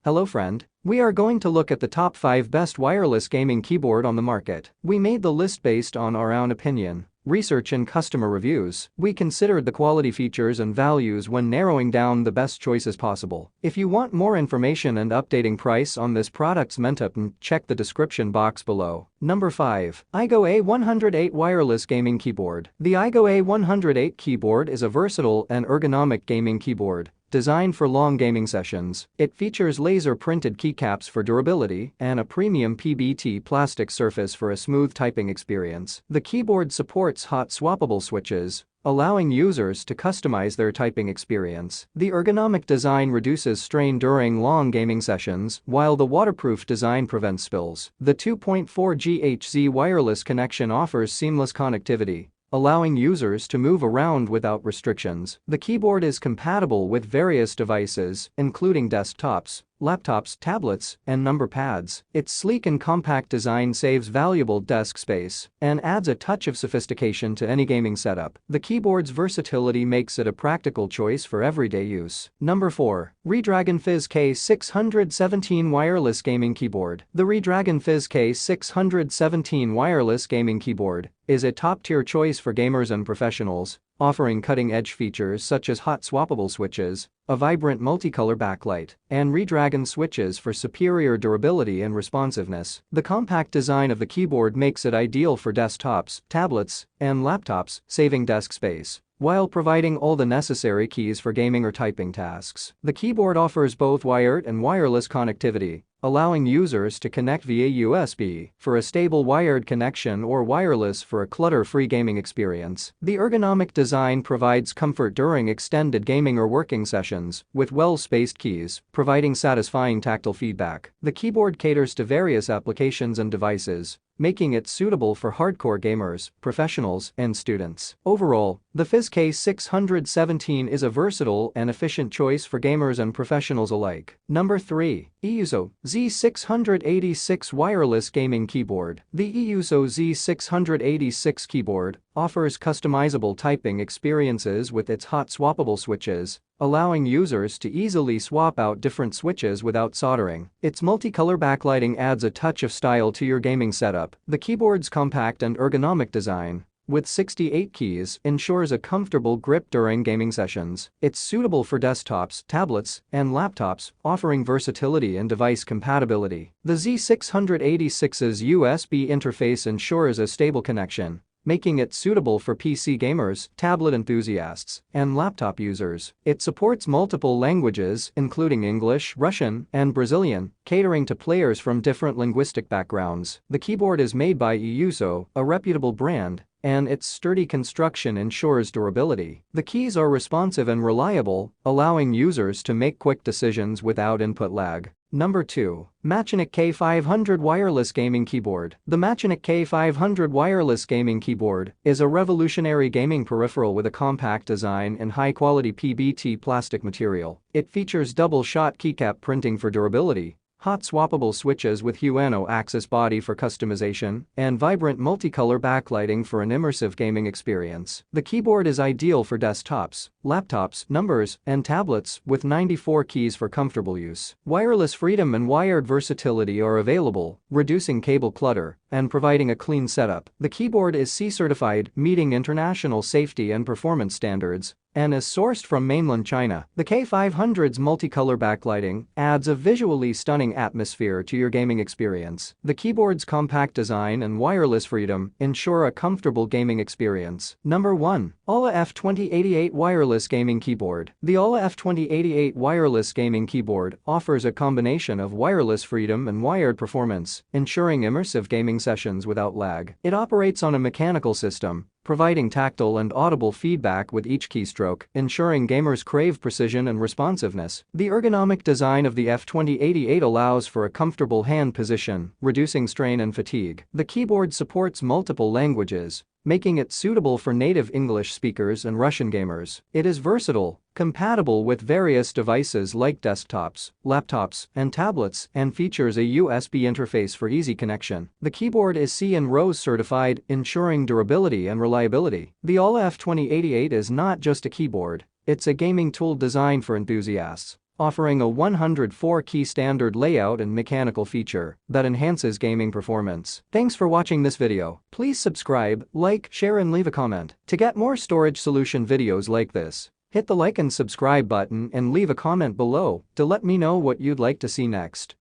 Hello friend, we are going to look at the top 5 best wireless gaming keyboard on the market. We made the list based on our own opinion, research and customer reviews. We considered the quality, features and values when narrowing down the best choices possible. If you want more information and updating price on this product's mentup, check the description box below. Number 5. Aigo A108 Wireless Gaming Keyboard. The Aigo A108 keyboard is a versatile and ergonomic gaming keyboard designed for long gaming sessions. It features laser-printed keycaps for durability and a premium PBT plastic surface for a smooth typing experience. The keyboard supports hot swappable switches, allowing users to customize their typing experience. The ergonomic design reduces strain during long gaming sessions, while the waterproof design prevents spills. The 2.4 GHz wireless connection offers seamless connectivity, allowing users to move around without restrictions. The keyboard is compatible with various devices, including desktops, laptops, tablets, and number pads. Its sleek and compact design saves valuable desk space and adds a touch of sophistication to any gaming setup. The keyboard's versatility makes it a practical choice for everyday use. Number 4. REDRAGON Fizz K617 Wireless Gaming Keyboard. The REDRAGON Fizz K617 Wireless Gaming Keyboard is a top-tier choice for gamers and professionals, offering cutting-edge features such as hot swappable switches, a vibrant multicolor backlight, and REDRAGON switches for superior durability and responsiveness. The compact design of the keyboard makes it ideal for desktops, tablets, and laptops, saving desk space while providing all the necessary keys for gaming or typing tasks. The keyboard offers both wired and wireless connectivity, allowing users to connect via USB for a stable wired connection or wireless for a clutter-free gaming experience. The ergonomic design provides comfort during extended gaming or working sessions, with well-spaced keys, providing satisfying tactile feedback. The keyboard caters to various applications and devices, making it suitable for hardcore gamers, professionals, and students. Overall, the Fizz K617 is a versatile and efficient choice for gamers and professionals alike. Number 3. E-YOOSO Z686 Wireless Gaming Keyboard. The E-YOOSO Z686 keyboard offers customizable typing experiences with its hot swappable switches, allowing users to easily swap out different switches without soldering. Its multicolor backlighting adds a touch of style to your gaming setup. The keyboard's compact and ergonomic design, with 68 keys, ensures a comfortable grip during gaming sessions. It's suitable for desktops, tablets, and laptops, offering versatility and device compatibility. The Z686's USB interface ensures a stable connection, making it suitable for PC gamers, tablet enthusiasts, and laptop users. It supports multiple languages, including English, Russian, and Brazilian, catering to players from different linguistic backgrounds. The keyboard is made by E-YOOSO, a reputable brand, and its sturdy construction ensures durability. The keys are responsive and reliable, allowing users to make quick decisions without input lag. Number 2. Machenike K500 Wireless Gaming Keyboard. The Machenike K500 Wireless Gaming Keyboard is a revolutionary gaming peripheral with a compact design and high-quality PBT plastic material. It features double-shot keycap printing for durability, hot swappable switches with Ueno axis body for customization, and vibrant multicolor backlighting for an immersive gaming experience. The keyboard is ideal for desktops, laptops, numbers, and tablets with 94 keys for comfortable use. Wireless freedom and wired versatility are available, reducing cable clutter and providing a clean setup. The keyboard is CE certified, meeting international safety and performance standards, and is sourced from mainland China. The K500's multicolor backlighting adds a visually stunning atmosphere to your gaming experience. The keyboard's compact design and wireless freedom ensure a comfortable gaming experience. Number 1. AULA F2088 Wireless Gaming Keyboard. The AULA F2088 Wireless Gaming Keyboard offers a combination of wireless freedom and wired performance, ensuring immersive gaming sessions without lag. It operates on a mechanical system, providing tactile and audible feedback with each keystroke, ensuring gamers crave precision and responsiveness. The ergonomic design of the F2088 allows for a comfortable hand position, reducing strain and fatigue. The keyboard supports multiple languages, making it suitable for native English speakers and Russian gamers. It is versatile, compatible with various devices like desktops, laptops, and tablets, and features a USB interface for easy connection. The keyboard is CE and ROSE certified, ensuring durability and reliability. The AULA F2088 is not just a keyboard, it's a gaming tool designed for enthusiasts. offering a 104-key standard layout and mechanical feature that enhances gaming performance. Thanks for watching this video. Please subscribe, like, share and leave a comment. To get more storage solution videos like this, hit the like and subscribe button and leave a comment below to let me know what you'd like to see next.